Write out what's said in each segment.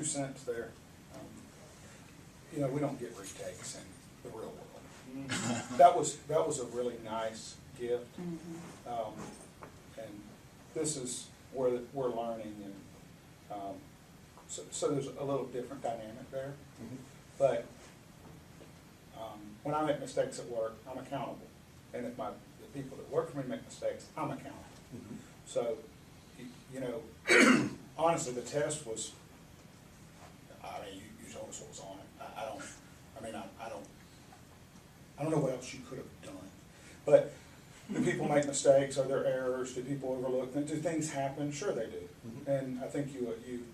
2 cents there. You know, we don't get retakes in the real world. That was a really nice gift. And this is where we're learning, and so there's a little different dynamic there. But when I make mistakes at work, I'm accountable. And if the people that work for me make mistakes, I'm accountable. So, you know, honestly, the test was, I mean, you told us what was on it. I don't know what else you could have done. But do people make mistakes? Are there errors? Do people overlook things? Do things happen? Sure they do. And I think you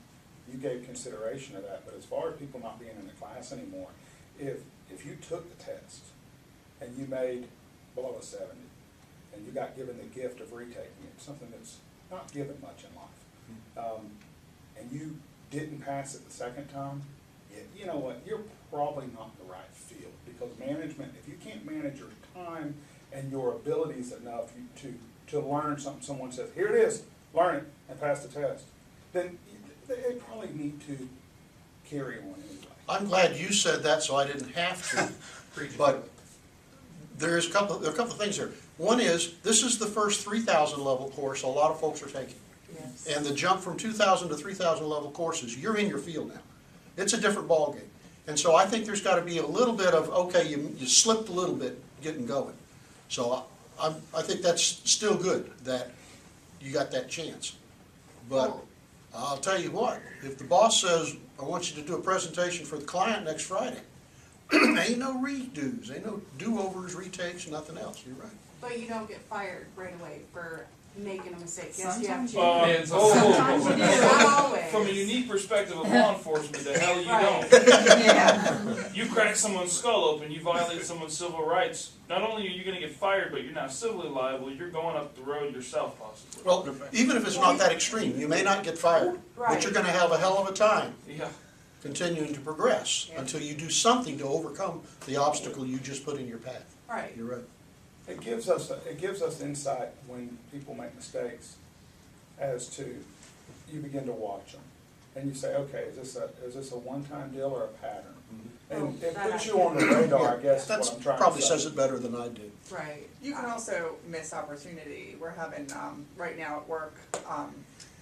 gave consideration to that. But as far as people not being in the class anymore, if you took the test and you made below a 70, and you got given the gift of retaking it, something that's not given much in life, and you didn't pass it the second time, you know what, you're probably not in the right field, because management, if you can't manage your time and your abilities enough to learn something, someone says, here it is, learn it and pass the test, then they probably need to carry on anyway. I'm glad you said that so I didn't have to. But there are a couple of things here. One is, this is the first 3,000 level course a lot of folks are taking. Yes. And the jump from 2,000 to 3,000 level courses, you're in your field now. It's a different ballgame. And so I think there's got to be a little bit of, okay, you slipped a little bit getting going. So I think that's still good that you got that chance. But I'll tell you what, if the boss says, I want you to do a presentation for the client next Friday, ain't no redos, ain't no do-overs, retakes, nothing else. You're right. But you don't get fired right away for making a mistake. Yes, you have Sometimes to. Sometimes you do. Not always. From a unique perspective of law enforcement, the hell you Right. don't. Yeah. You crack someone's skull open, you violate someone's civil rights. Not only are you going to get fired, but you're now civilly liable. You're going up the road yourself, possibly. Well, even if it's not that extreme, you may not get fired, but Right. you're gonna have a hell of a time Yeah. continuing to progress Yeah. until you do something to overcome the obstacle you just put in your path. Right. You're right. It gives us insight when people make mistakes as to, you begin to watch them. And you say, okay, is this a one-time deal or a pattern? And it puts you on the radar, I guess, is That's what I'm trying to say. probably says it better than I do. Right. You can also miss opportunity. We're having, right now at work,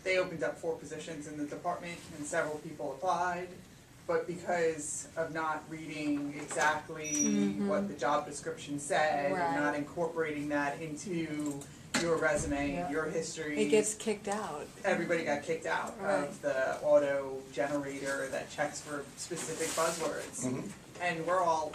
they opened up 4 positions in the department and several people applied. But because of not reading exactly what the job description said, Right. and not incorporating that into your resume, Yeah. your history. It gets kicked out. Everybody got kicked out Right. of the auto generator that checks for specific buzzwords. Mhm. And we're all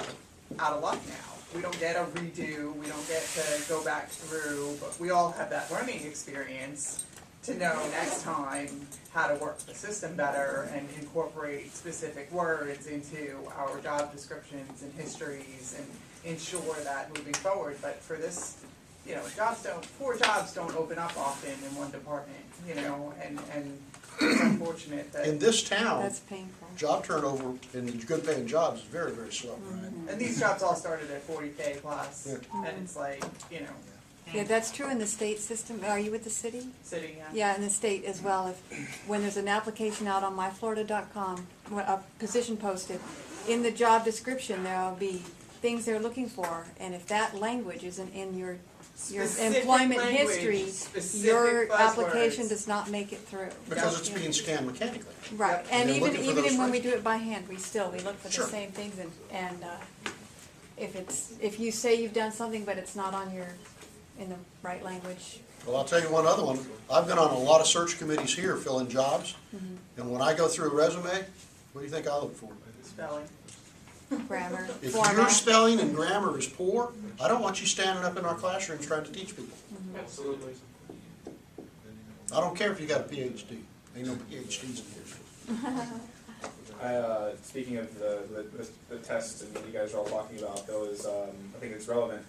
out of luck now. We don't get a redo, we don't get to go back through, but we all have that learning experience to know next time how to work the system better and incorporate specific words into our job descriptions and histories and ensure that moving forward. But for this, you know, 4 jobs don't open up often in one department, you know, and it's unfortunate that. In this town, That's painful. job turnover in the good paying jobs is very, very slow. And these jobs all started at 40K plus, Yeah. and it's like, you know, Yeah, that's true in the state system. Are you with the city? sitting at. Yeah, in the state as well. When there's an application out on myflorida.com, a position posted, in the job description, there'll be things they're looking for. And if that language isn't in your Specific employment language, history, specific your buzzwords. application does not make it through. Because it's Yeah. being scanned mechanically. Right, Yep. and They're even looking for even those when we phrases. do it by hand, we look for Sure. the same things, and if you say you've done something but it's not in the right language. Well, I'll tell you one other one. I've been on a lot of search committees here filling jobs, and when I go through a resume, what do you think I look for? Spelling. Grammar, If your format. spelling and grammar is poor, I don't want you standing up in our classrooms trying to teach people. Absolutely. I don't care if you got a PhD. Ain't no PhDs in here. Speaking of the tests and what you guys are all talking about, those, I think it's relevant.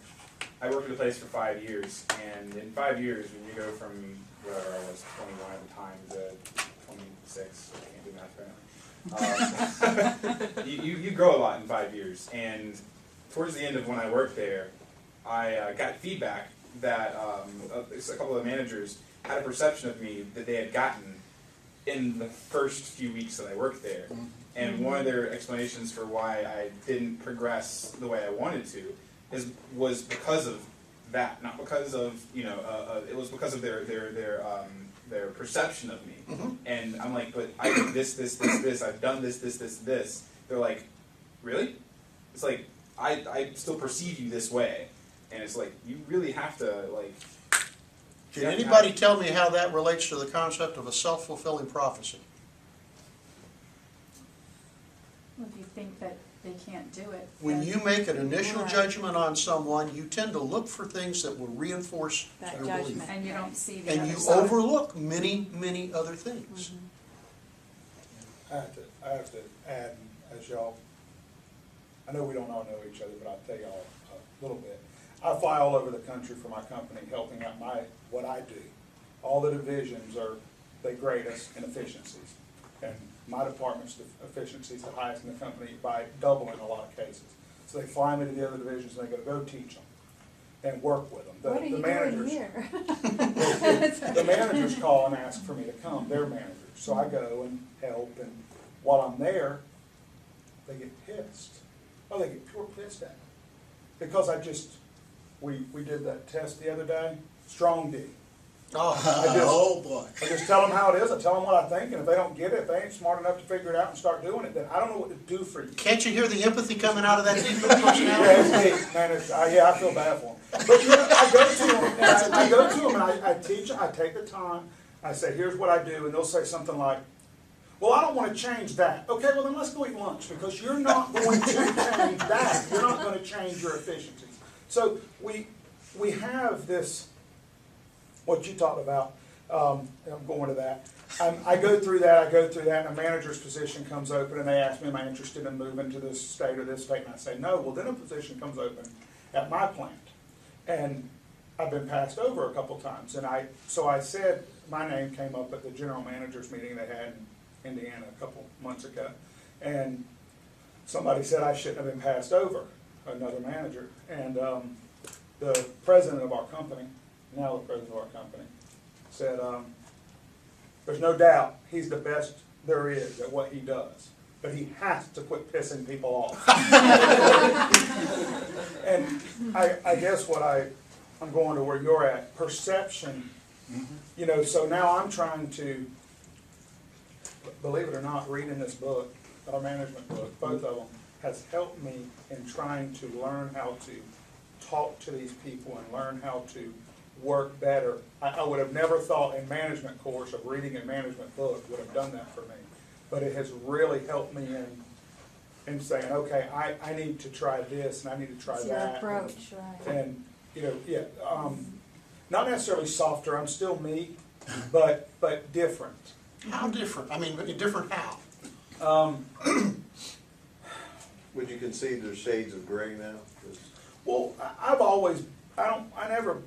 I worked at a place for 5 years, and in 5 years, when you go from where I was 21 at the time to 26, I can't do math right now. You grow a lot in 5 years, and towards the end of when I worked there, I got feedback that a couple of the managers had a perception of me that they had gotten in the first few weeks that I worked there. And one of their explanations for why I didn't progress the way I wanted to was because of that, not because of, it was because of their perception of me. And I'm like, but I do this, I've done this. They're like, really? It's like, I still perceive you this way. And it's like, you really have to, like... Can anybody tell me how that relates to the concept of a self-fulfilling prophecy? Well, if you think that they can't do it. When then- you make an initial Right. judgment on someone, you tend to look for things that will reinforce That their belief. judgment. And you don't see the And other you side. overlook many, many other things. I have to add, as y'all, I know we don't all know each other, but I'll tell y'all a little bit. I fly all over the country for my company, helping out what I do. All the divisions they grade us in efficiencies. And my department's efficiency is the highest in the company by double in a lot of cases. So they fly me to the other divisions and they go teach them and work with them. What are you doing here? The managers call and ask for me to come, they're managers. So I go and help, and while I'm there, they get pissed. Oh, they get pure pissed at me. Because we did that test the other day, strong D. Oh, boy. I just tell them how it is, I tell them what I think, and if they don't get it, if they ain't smart enough to figure it out and start doing it, then I don't know what to do for you. Can't you hear the empathy coming out of that deep Yeah, personality? it's deep, man, I feel bad for them. But I go to them, and I go to them, and I teach them, I take the time, I say, here's what I do, and they'll say something like, well, I don't want to change that. Okay, well then let's go eat lunch, because you're not going to change that. You're not going to change your efficiencies. So we have this, what you talked about, I'm going to that. I go through that, and a manager's position comes open, and they ask me, am I interested in moving to this state or this state? And I say, no. Well, then a position comes open at my plant. And I've been passed over a couple times. And so I said, my name came up at the general manager's meeting they had in Indiana a couple months ago. And somebody said I shouldn't have been passed over, another manager. And the president of our company, now the president of our company, said, there's no doubt he's the best there is at what he does, but he has to quit pissing people off. And I guess I'm going to where you're at, perception, so now I'm trying to, believe it or not, reading this book, our management book, both of them, has helped me in trying to learn how to talk to these people and learn how to work better. I would have never thought in management course of reading a management book would have done that for me. But it has really helped me in saying, okay, I need to try this and I need to try It's your that. approach, right. And, not necessarily softer, I'm still me, but different. How different? I mean, different how? Would you concede there's shades of gray now? Well, I've always, I never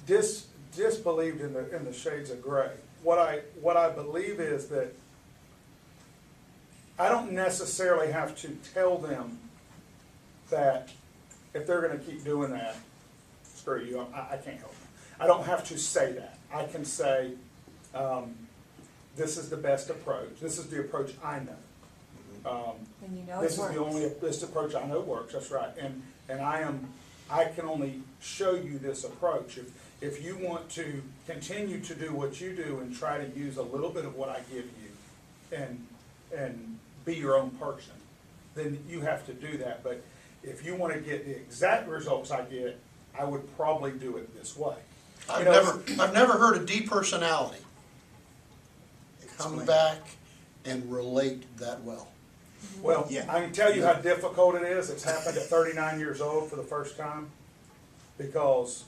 disbelieved in the shades of gray. What I believe is that I don't necessarily have to tell them that if they're gonna keep doing that, screw you, I can't help them. I don't have to say that. I can say, this is the best approach. This is the approach I know. And you know This it is works. this approach I know works, that's right. And I can only show you this approach. If you want to continue to do what you do and try to use a little bit of what I give you and be your own person, then you have to do that. But if you want to get the exact results I get, I would probably do it this way. I've never heard a depersonality come back and relate that well. Well, I can tell you how difficult it is. It's happened at 39 years old for the first time because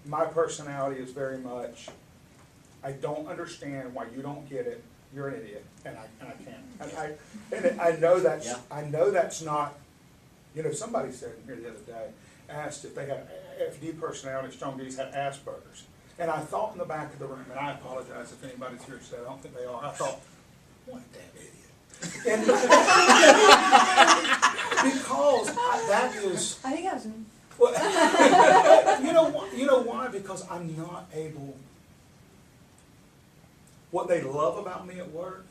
my personality is very much, I don't understand why you don't get it. You're an idiot, and I can't. And I know that's I know that's not. Somebody said here the other day, asked if depersonality, strong D's had Asperger's, and I thought in the back of the room, and I apologize if anybody's here today. I don't think they are. I thought, what a damn idiot. And because that is. I think I was, Well, you know why? Because I'm not able. what they love about me at work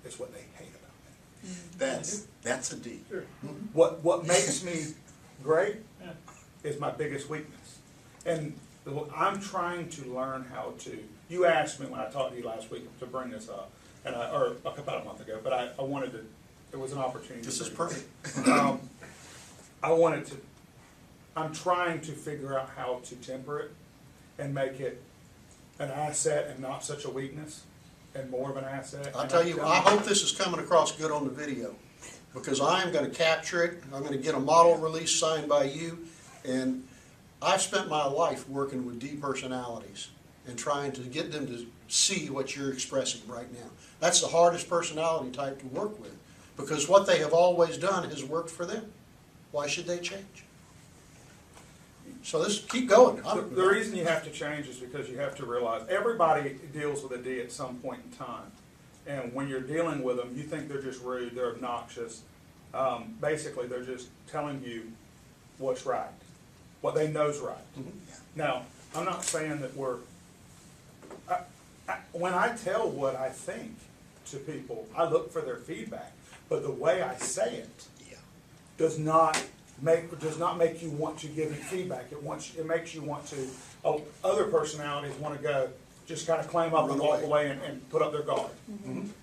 is what they hate about me. That's a D. What makes me great Yeah. is my biggest weakness. And I'm trying to learn how to, you asked me when I talked to you last week to bring this up, and or about a month ago, but I wanted to, it was an opportunity. This to is bring it. perfect. I wanted to, I'm trying to figure out how to temper it and make it an asset and not such a weakness, and more of an asset. I tell you, I hope this is coming across good on the video, because I am gonna capture it, I'm gonna get a model release signed by you, and I've spent my life working with D personalities and trying to get them to see what you're expressing right now. That's the hardest personality type to work with, because what they have always done has worked for them. Why should they change? So this, keep going. The reason you have to change is because you have to realize everybody deals with a D at some point in time. And when you're dealing with them, you think they're just rude, they're obnoxious. Basically, they're just telling you what's right, what they know's right. Now, I'm not saying that when I tell what I think to people, I look for their feedback. But the way I say it does not make you want to give me feedback. It makes you want to, other personalities want to go, just kind of climb up and walk away and put up their guard.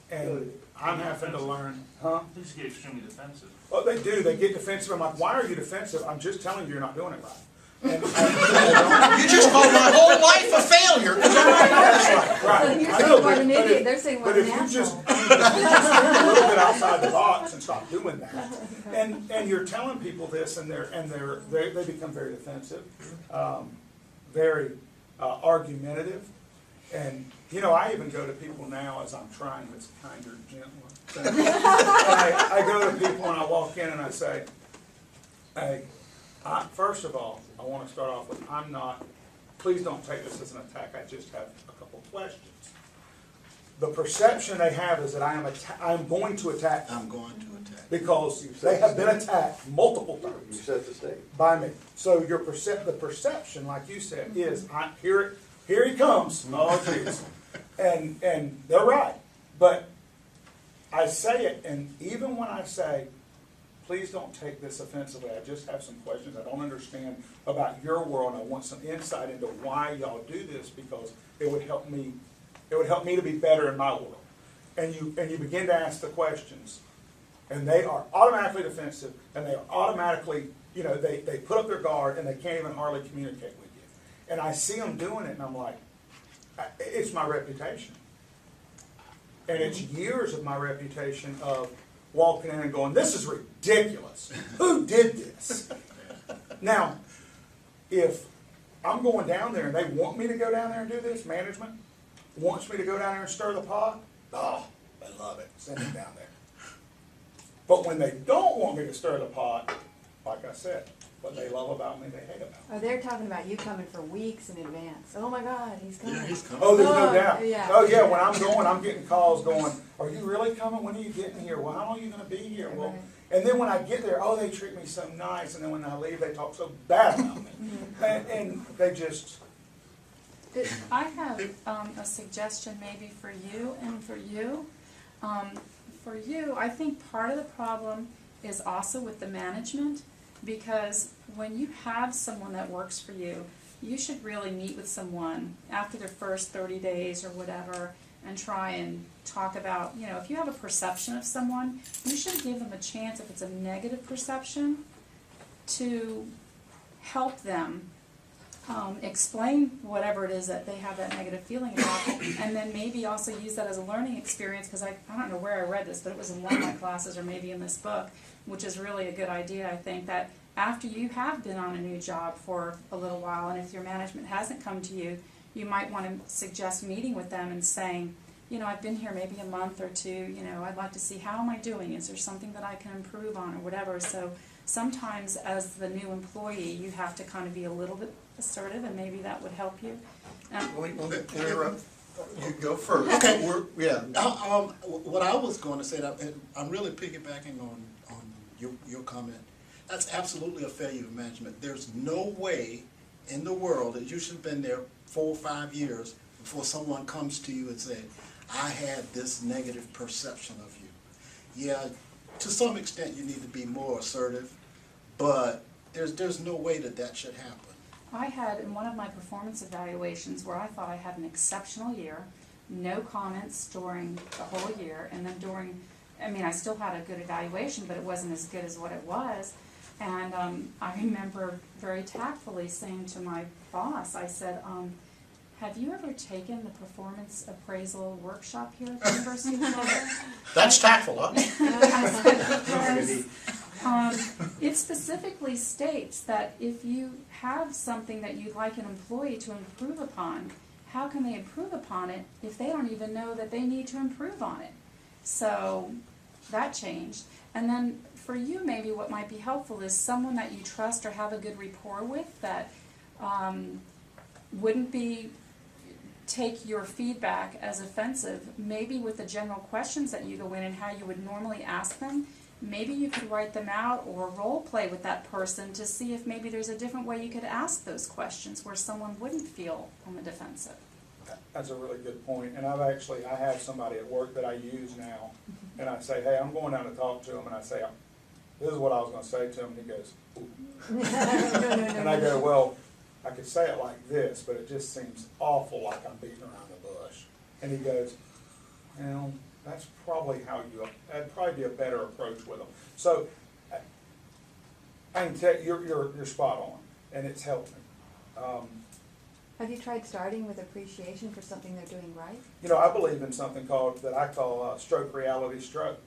And I'm having to learn, These get extremely defensive. well, they do, they get defensive. I'm like, why are you defensive? I'm just telling you you're not doing it right. And You just called my whole life a failure, because I'm not doing this right. right. So you're I saying know, what an but idiot, if- they're saying what But an if you just, asshole. think a little bit outside the box and stop doing that, and you're telling people this, and they become very defensive, very argumentative, and I even go to people now as I'm trying this kinder, gentler. I go to people and I walk in and I say, hey, first of all, I want to start off with, please don't take this as an attack, I just have a couple questions. The perception they have is that I am going to attack them I'm going to attack. because they have been attacked multiple You times set the stage. by me. So the perception, like you said, is here he comes. Oh, jeez. And they're right. But I say it, and even when I say, please don't take this offensively, I just have some questions, I don't understand about your world, I want some insight into why y'all do this, because it would help me to be better in my world. And you begin to ask the questions, and they are automatically defensive, and they are automatically, they put up their guard, and they can't even hardly communicate with you. And I see them doing it, and I'm like, it's my reputation. And it's years of my reputation of walking in and going, this is ridiculous. Who did this? Now, if I'm going down there and they want me to go down there and do this, management wants me to go down there and stir the pot, they love it. Send me down there. But when they don't want me to stir the pot, like I said, what they love about me, they hate about me. Oh, they're talking about you coming for weeks in advance. Oh my God, he's coming. Yeah, he's coming. Oh, there's no Oh, doubt. yeah. Oh, yeah, when I'm going, I'm getting calls going, are you really coming? When are you getting here? Well, how long are you going to be here? Well, Right. and then when I get there, oh, they treat me so nice. And then when I leave, they talk so bad about me. And they just, I have a suggestion maybe for you and for you. For you, I think part of the problem is also with the management, because when you have someone that works for you, you should really meet with someone after their first 30 days or whatever and try and talk about, if you have a perception of someone, you should give them a chance, if it's a negative perception, to help them explain whatever it is that they have that negative feeling about, and then maybe also use that as a learning experience, because I don't know where I read this, but it was in one of my classes or maybe in this book, which is really a good idea, I think, that after you have been on a new job for a little while, and if your management hasn't come to you, you might want to suggest meeting with them and saying, I've been here maybe a month or two, I'd like to see how am I doing, is there something that I can improve on or whatever. So sometimes as the new employee, you have to kind of be a little bit assertive, and maybe that would help you. Let me interrupt. You go first. Okay. Yeah. What I was going to say, and I'm really piggybacking on your comment. That's absolutely a failure of management. There's no way in the world that you should have been there 4 or 5 years before someone comes to you and says, I had this negative perception of you. Yeah, to some extent you need to be more assertive, but there's no way that should happen. I had in one of my performance evaluations where I thought I had an exceptional year, no comments during the whole year, and then I still had a good evaluation, but it wasn't as good as what it was. And I remember very tactfully saying to my boss, I said, have you ever taken the performance appraisal workshop here at the University of Florida? That's tactful, huh? It specifically states that if you have something that you'd like an employee to improve upon, how can they improve upon it if they don't even know that they need to improve on it? So that changed. And then for you, maybe what might be helpful is someone that you trust or have a good rapport with that wouldn't take your feedback as offensive, maybe with the general questions that you go in and how you would normally ask them. Maybe you could write them out or role play with that person to see if maybe there's a different way you could ask those questions where someone wouldn't feel on the defensive. That's a really good point, and I have somebody at work that I use now, and I say, hey, I'm going down to talk to him, and I say, this is what I was gonna say to him, and he goes, ooh. And I go, well, I could say it like this, but it just seems awful like I'm beating around the bush. And he goes, well, that's probably that'd probably be a better approach with them. So I can tell you're spot on, and it's helped me. Have you tried starting with appreciation for something they're doing right? You know, I believe in something that I call stroke reality stroke.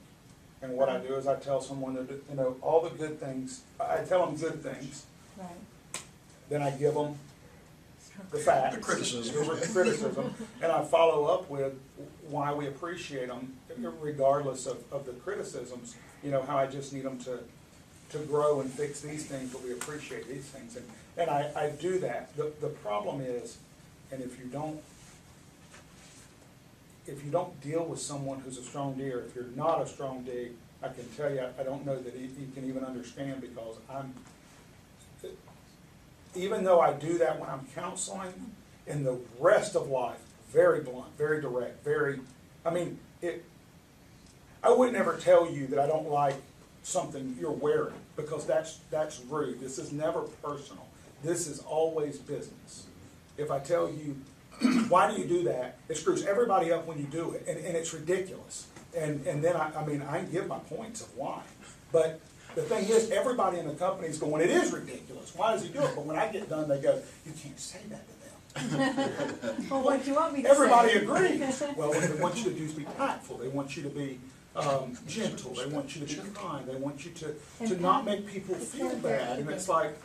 And what I do is I tell someone that, all the good things, I tell them good things. Right. Then I give them the facts. The criticism. The criticism. And I follow up with why we appreciate them, regardless of the criticisms. How I just need them to grow and fix these things, but we appreciate these things. And I do that. The problem is, and if you don't deal with someone who's a strong D, or if you're not a strong D, I can tell you, I don't know that he can even understand, because even though I do that when I'm counseling, in the rest of life, very blunt, very direct, I wouldn't ever tell you that I don't like something you're wearing, because that's rude. This is never personal. This is always business. If I tell you, why do you do that? It screws everybody up when you do it, and it's ridiculous. And then I can give my points of why. But the thing is, everybody in the company is going, it is ridiculous. Why does he do it? But when I get done, they go, you can't say that to them. Well, what do you want me to Everybody say? agrees. Well, what they want you to do is be tactful. They want you to be gentle. They want you to be kind. They want you to not make people feel bad. And it's like,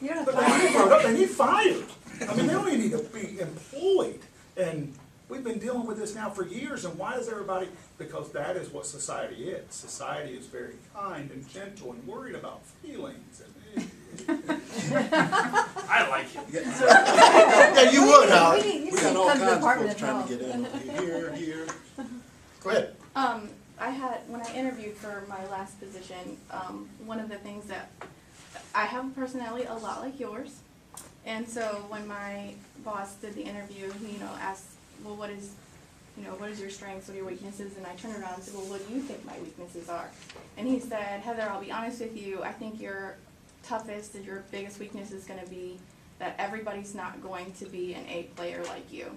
You don't but have they need fired. They don't even need to be employed. And we've been dealing with this now for years. And why does everybody? Because that is what society is. Society is very kind and gentle and worried about feelings. I like it. Yeah, you would, Howard. You We got all come to the kinds of Department folks of trying to Health. get in here. Go ahead. When I interviewed for my last position, one of the things that I have a personality a lot like yours, and so when my boss did the interview, he asked, well, what is your strengths, what are your weaknesses? And I turned around and said, well, what do you think my weaknesses are? And he said, Heather, I'll be honest with you, I think your toughest and your biggest weakness is going to be that everybody's not going to be an A player like you.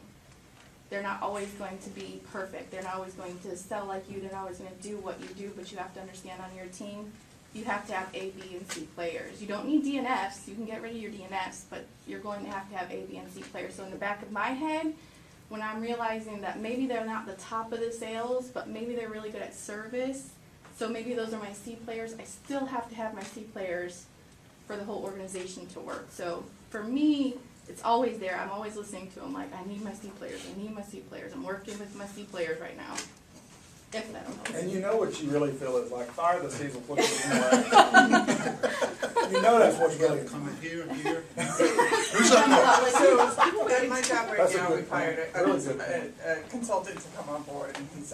They're not always going to be perfect. They're not always going to sell like you. They're not always going to do what you do, but you have to understand on your team, you have to have A, B, and C players. You don't need DNFs. You can get rid of your DNFs, but you're going to have A, B, and C players. So in the back of my head, when I'm realizing that maybe they're not the top of the sales, but maybe they're really good at service, so maybe those are my C players, I still have to have my C players for the whole organization to work. So for me, it's always there. I'm always listening to them like, I need my C players. I need my C players. I'm working with my C players right now. If that helps. And what you really feel is like, fire the season, put it away. That's what You you gotta really come in here and here. Who's up next? So at my job right That's a now, good we've hired point. Really good point. a consultant to come on board, and he's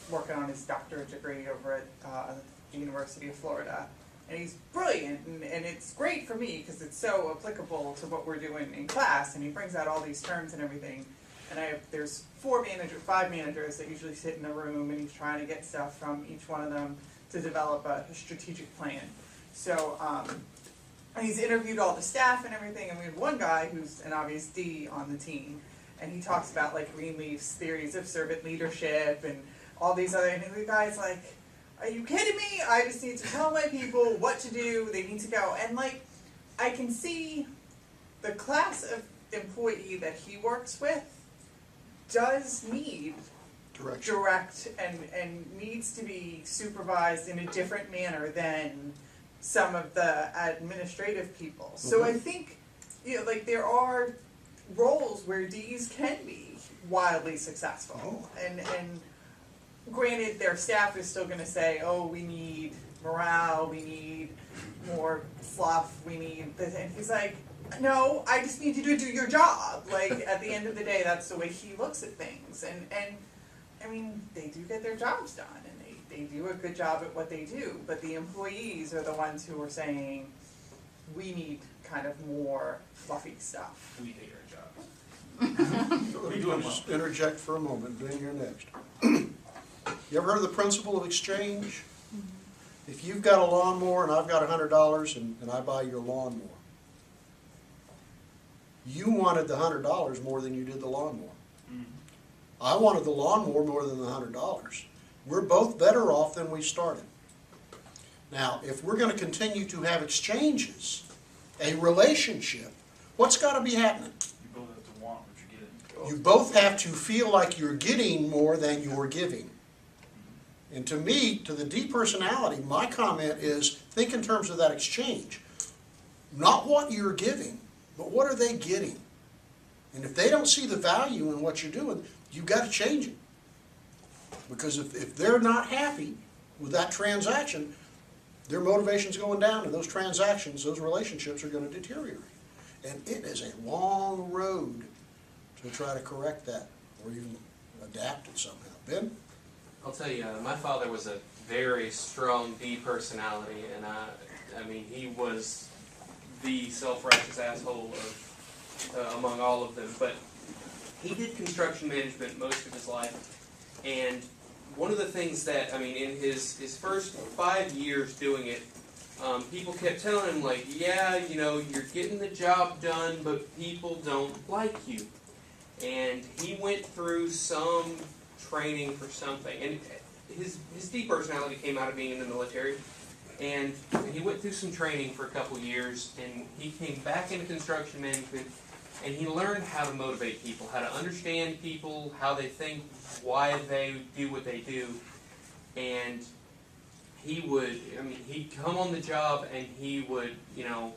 working on his doctorate degree over at the University of Florida. And he's brilliant, and it's great for me because it's so applicable to what we're doing in class, and he brings out all these terms and everything. and there's 5 managers that usually sit in the room, and he's trying to get stuff from each one of them to develop a strategic plan. So, and he's interviewed all the staff and everything, and we have one guy who's an obvious D on the team, and he talks about like Greenleaf's theories of servant leadership and all these other, and the guy's like, are you kidding me? I just need to tell my people what to do, they need to go. And like, I can see the class of employee that he works with does need direct and needs to be supervised in a different manner than some of the administrative people. So I think, you know, like there are roles where Ds can be wildly successful, and granted, their staff is still going to say, oh, we need morale, we need more fluff, we need this, and he's like, no, I just need you to do your job. Like, at the end of the day, that's the way he looks at things, and I mean, they do get their jobs done, and they do a good job at what they do, but the employees are the ones who are saying, we need kind of more fluffy stuff. We hate our jobs. Let me just interject for a moment, then you're next. You ever heard of the principle of exchange? If you've got a lawnmower and I've got $100 and I buy your lawnmower, you wanted the $100 more than you did the lawnmower. I wanted the lawnmower more than the $100. We're both better off than we started. Now, if we're going to continue to have exchanges, a relationship, what's got to be happening? You both have to want what you're getting. You both have to feel like you're getting more than you're giving. And to me, to the D personality, my comment is think in terms of that exchange. Not what you're giving, but what are they getting? And if they don't see the value in what you're doing, you've got to change it. Because if they're not happy with that transaction, their motivation's going down, and those transactions, those relationships are going to deteriorate. And it is a long road to try to correct that, or even adapt it somehow. Ben? I'll tell you, my father was a very strong D personality, and I mean, he was the self-righteous asshole of, among all of them. But he did construction management most of his life, and one of the things that, I mean, in his first 5 years doing it, people kept telling him, like, yeah, you know, you're getting the job done, but people don't like you. And he went through some training for something, and his D personality came out of being in the military, and he went through some training for a couple years, and he came back into construction management, and he learned how to motivate people, how to understand people, how they think, why they do what they do, and he would, I mean, he'd come on the job and he would, you know,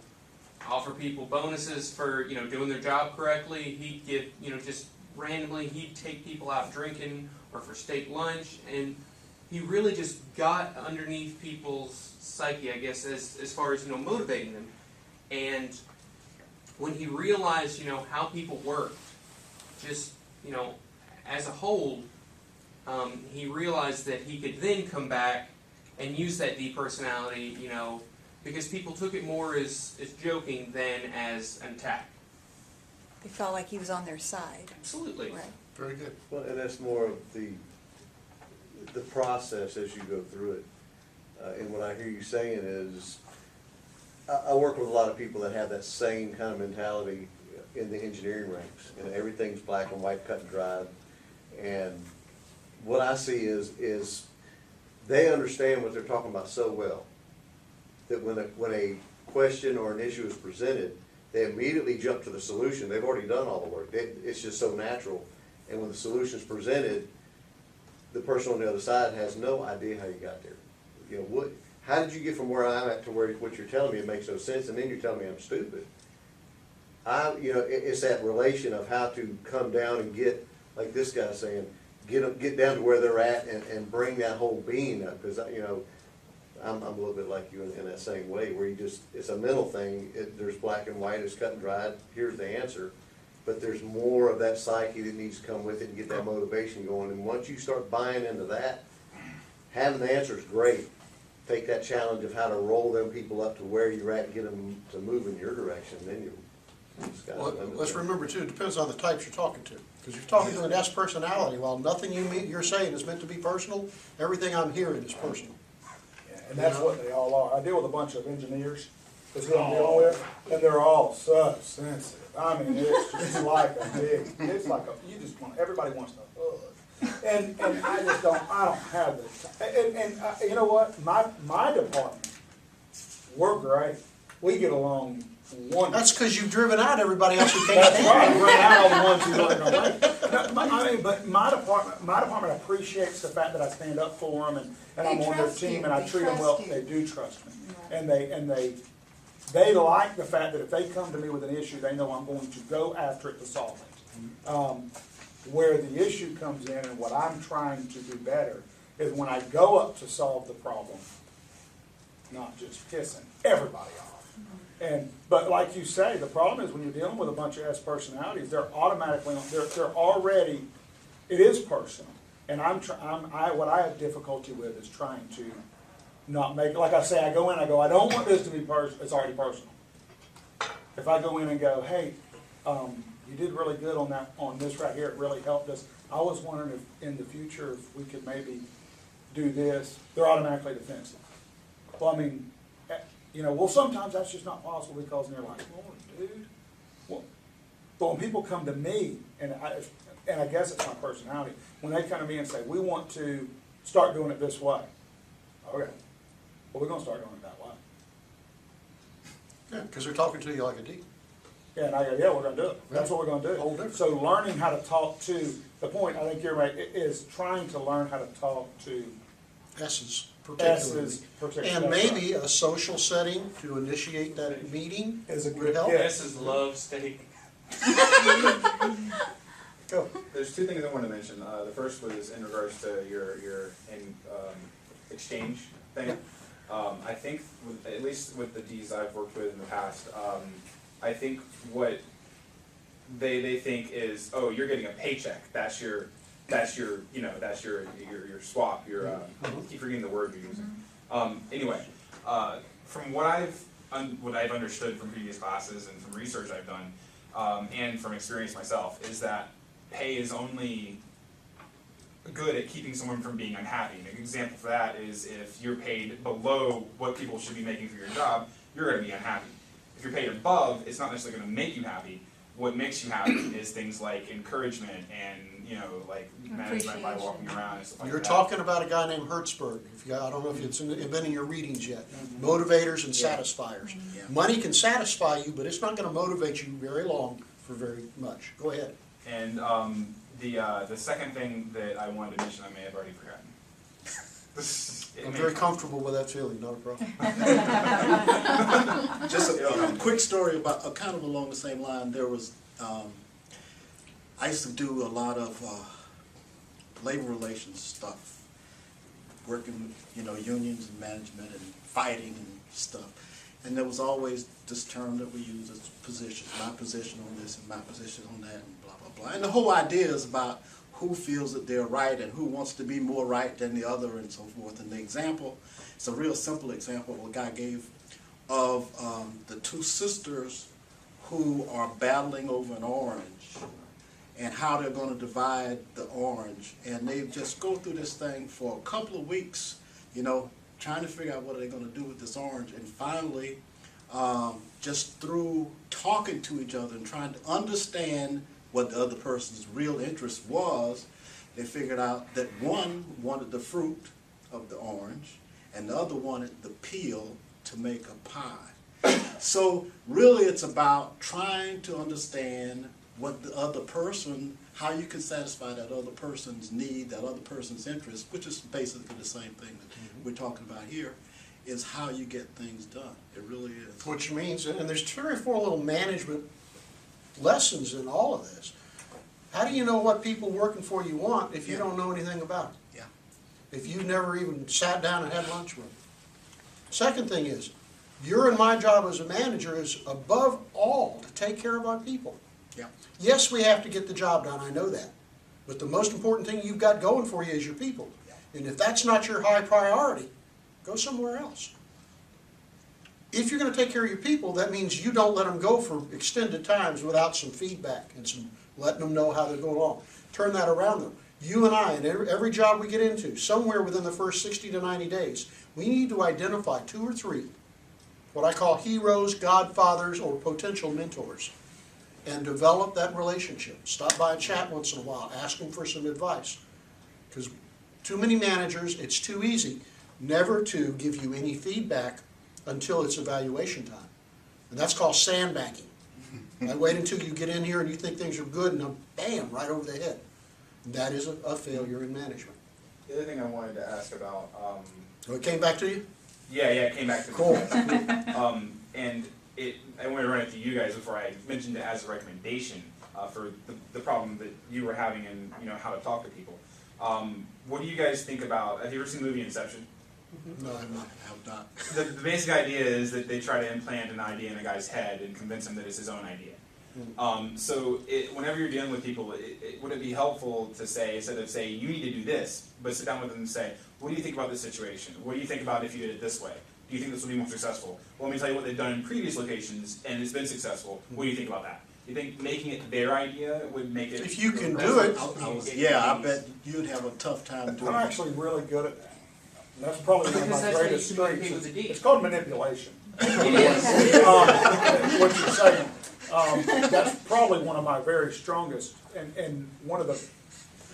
offer people bonuses for, you know, doing their job correctly. He'd give, you know, just randomly, he'd take people out drinking or for state lunch, and he really just got underneath people's psyche, I guess, as far as, you know, motivating them. And when he realized, you know, how people worked, just, you know, as a whole, he realized that he could then come back and use that D personality, you know, because people took it more as joking than as an attack. They felt like he was on their side. Absolutely. Right. Very good. Well, and that's more of the process as you go through it. And what I hear you saying is, I work with a lot of people that have that same kind of mentality in the engineering ranks. You know, everything's black and white, cut and dried. And what I see is they understand what they're talking about so well that when a question or an issue is presented, they immediately jump to the solution. They've already done all the work. It's just so natural. And when the solution is presented, the person on the other side has no idea how you got there. You know, how did you get from where I'm at to where what you're telling me? It makes no sense, and then you're telling me I'm stupid. You know, it's that relation of how to come down and get, like this guy's saying, get down to where they're at and bring that whole being up. Because, you know, I'm a little bit like you in that same way, where you just, it's a mental thing. There's black and white, it's cut and dried, here's the answer. But there's more of that psyche that needs to come with it and get that motivation going. And once you start buying into that, having the answer is great. Take that challenge of how to roll them people up to where you're at and get them to move in your direction, then you. Well, let's remember too, it depends on the types you're talking to. Because you're talking to an S personality, while nothing you're saying is meant to be personal, everything I'm hearing is personal. Yeah, and that's what they all are. I deal with a bunch of engineers, that's who I'm dealing with, and they're all so sensitive. I mean, it's just like a big, it's like a, you just want, everybody wants to hug. And I just don't have the, you know what, my department, we're great. We get along wonderful. That's because you've driven out everybody else who can't That's stand right, it. run out all the ones who aren't gonna make it. No, I mean, but my department appreciates the fact that I stand up for them and I'm They on their trust team you. and I They treat them trust well. you. They do trust me. And they like the fact that if they come to me with an issue, they know I'm going to go after it to solve it. Where the issue comes in and what I'm trying to do better is when I go up to solve the problem, not just pissing everybody off. But like you say, the problem is when you're dealing with a bunch of S personalities, they're automatically, they're already, it is personal. And what I have difficulty with is trying to not make, like I say, I go in, I go, I don't want this to be personal, it's already personal. If I go in and go, hey, you did really good on this right here, it really helped us. I was wondering if in the future, if we could maybe do this, they're automatically defensive. Well, I mean, you know, well, sometimes that's just not possible because they're like, oh, dude. Well, but when people come to me, and I guess it's my personality, when they come to me and say, we want to start doing it this way. Okay, well, we're gonna start doing it that way. Yeah, because they're talking to you like a D. Yeah, and I go, yeah, we're gonna do it. That's what we're gonna do. Whole different. So learning how to talk to, the point I think you're right, is trying to learn how to talk to S's particularly. S's particularly. And maybe a social setting to initiate that meeting Is a would good help. yeah. This is love steak. Go. There's two things I wanted to mention. The first was in regards to your exchange thing. I think, at least with the Ds I've worked with in the past, I think what they think is, oh, you're getting a paycheck. That's your swap. Your keep forgetting the word you're using. Anyway, from what I've understood from previous classes and from research I've done, and from experience myself, is that pay is only good at keeping someone from being unhappy. An example for that is if you're paid below what people should be making for your job, you're going to be unhappy. If you're paid above, it's not necessarily going to make you happy. What makes you happy is things like encouragement and, like management by walking around and stuff like You're that. talking about a guy named Hertzberg. I don't know if it's been in your readings yet. Motivators and satisfiers. Yeah. Money can satisfy you, but it's not going to motivate you very long for very much. Go ahead. And the second thing that I wanted to mention, I may have already forgotten. I'm very comfortable with that feeling, not a problem. Just a quick story about, kind of along the same line. There was, I used to do a lot of labor relations stuff, working with, unions and management and fighting and stuff. And there was always this term that we use as position, my position on this and my position on that and blah, blah, blah. And the whole idea is about who feels that they're right and who wants to be more right than the other and so forth. And the example, it's a real simple example what a guy gave of the two sisters who are battling over an orange and how they're going to divide the orange. And they just go through this thing for a couple of weeks, trying to figure out what they're going to do with this orange. And finally, just through talking to each other and trying to understand what the other person's real interest was, they figured out that one wanted the fruit of the orange and the other wanted the peel to make a pie. So really it's about trying to understand what the other person, how you can satisfy that other person's need, that other person's interest, which is basically the same thing that we're talking about here, is how you get things done. It really is. Which means, and there's 3 or 4 little management lessons in all of this. How do you know what people working for you want if you don't know anything about it? Yeah. If you've never even sat down and had lunch with them. Second thing is, your and my job as a manager is above all to take care of our people. Yeah. Yes, we have to get the job done, I know that. But the most important thing you've got going for you is your people. And if that's not your high priority, go somewhere else. If you're going to take care of your people, that means you don't let them go for extended times without some feedback and some letting them know how they're going along. Turn that around though. You and I, in every job we get into, somewhere within the first 60 to 90 days, we need to identify 2 or 3, what I call heroes, godfathers, or potential mentors, and develop that relationship. Stop by and chat once in a while, ask them for some advice. Because too many managers, it's too easy never to give you any feedback until it's evaluation time. And that's called sandbagging. I wait until you get in here and you think things are good, and then bam, right over the head. That is a failure in management. The other thing I wanted to ask about, So it came back to you? yeah, it came back to me. Cool. And I wanted to run it to you guys before I mentioned it as a recommendation for the problem that you were having and how to talk to people. What do you guys think about? Have you ever seen the movie Inception? No, I have not. The basic idea is that they try to implant an idea in a guy's head and convince him that it's his own idea. So whenever you're dealing with people, would it be helpful to say, instead of saying, you need to do this, but sit down with them and say, what do you think about this situation? What do you think about if you did it this way? Do you think this will be more successful? Well, let me tell you what they've done in previous locations, and it's been successful. What do you think about that? Do you think making it their idea would make it... If you can do it. I bet you'd have a tough time doing I'm it. actually really good at that. That's probably one of Because my that's how you greatest communicate strengths. with the D. It's called manipulation. It is. What you're saying. That's probably one of my very strongest, and one of the,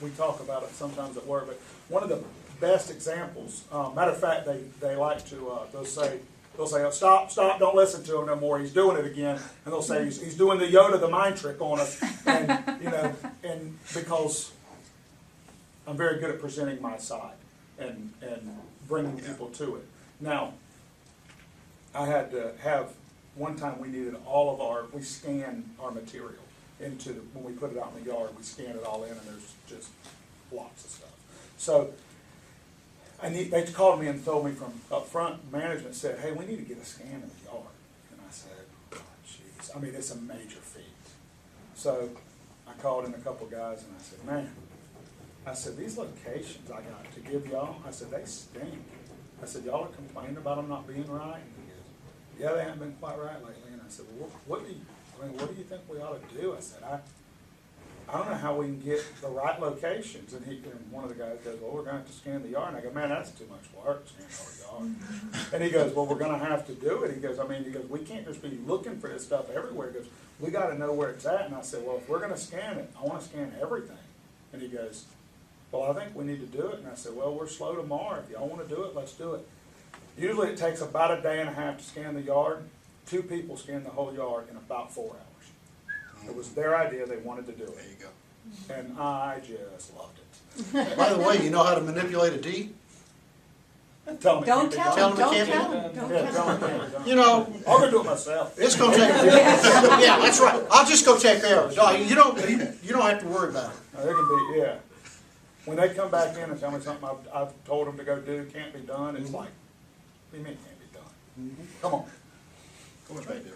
we talk about it sometimes at work, but one of the best examples, matter of fact, they like to, they'll say, oh, stop, don't listen to him no more, he's doing it again, and they'll say, he's doing the Yoda, the mind trick on us, and, and because I'm very good at presenting my side and bringing people to it. Now, I had to have, one time we needed we scan our material when we put it out in the yard, we scan it all in, and there's just lots of stuff. So, they called me and told me from up front, management said, hey, we need to get a scan in the yard. And I said, oh, jeez, I mean, it's a major feat. So, I called in a couple guys and I said, man, I said, these locations I got to give y'all, I said, they stink. I said, y'all are complaining about them not being right? And he goes, yeah, they haven't been quite right lately. And I said, well, what do you think we ought to do? I said, I don't know how we can get the right locations. And one of the guys goes, well, we're going to have to scan the yard. And I go, man, that's too much work, scanning our yard. And he goes, well, we're going to have to do it. He goes, we can't just be looking for this stuff everywhere. He goes, we got to know where it's at. And I said, well, if we're going to scan it, I want to scan everything. And he goes, well, I think we need to do it. And I said, well, we're slow tomorrow. If y'all want to do it, let's do it. Usually it takes about a day and a half to scan the yard. 2 people scan the whole yard in about 4 hours. It was their idea. They wanted to do it. There you go. And I just loved it. By the way, you know how to manipulate a D? Tell them it Don't can't be tell done. them, don't can't be tell them, don't Yeah, tell tell them. them it can't be done. You know, I'll go do it myself. it's gonna take, yeah, that's right. I'll just go take care of it. No, you don't have to worry about it. No, they can be, yeah. When they come back in and tell me something I've told them to go do, can't be done, it's like, what do you mean it can't be done? Come on. Go right there.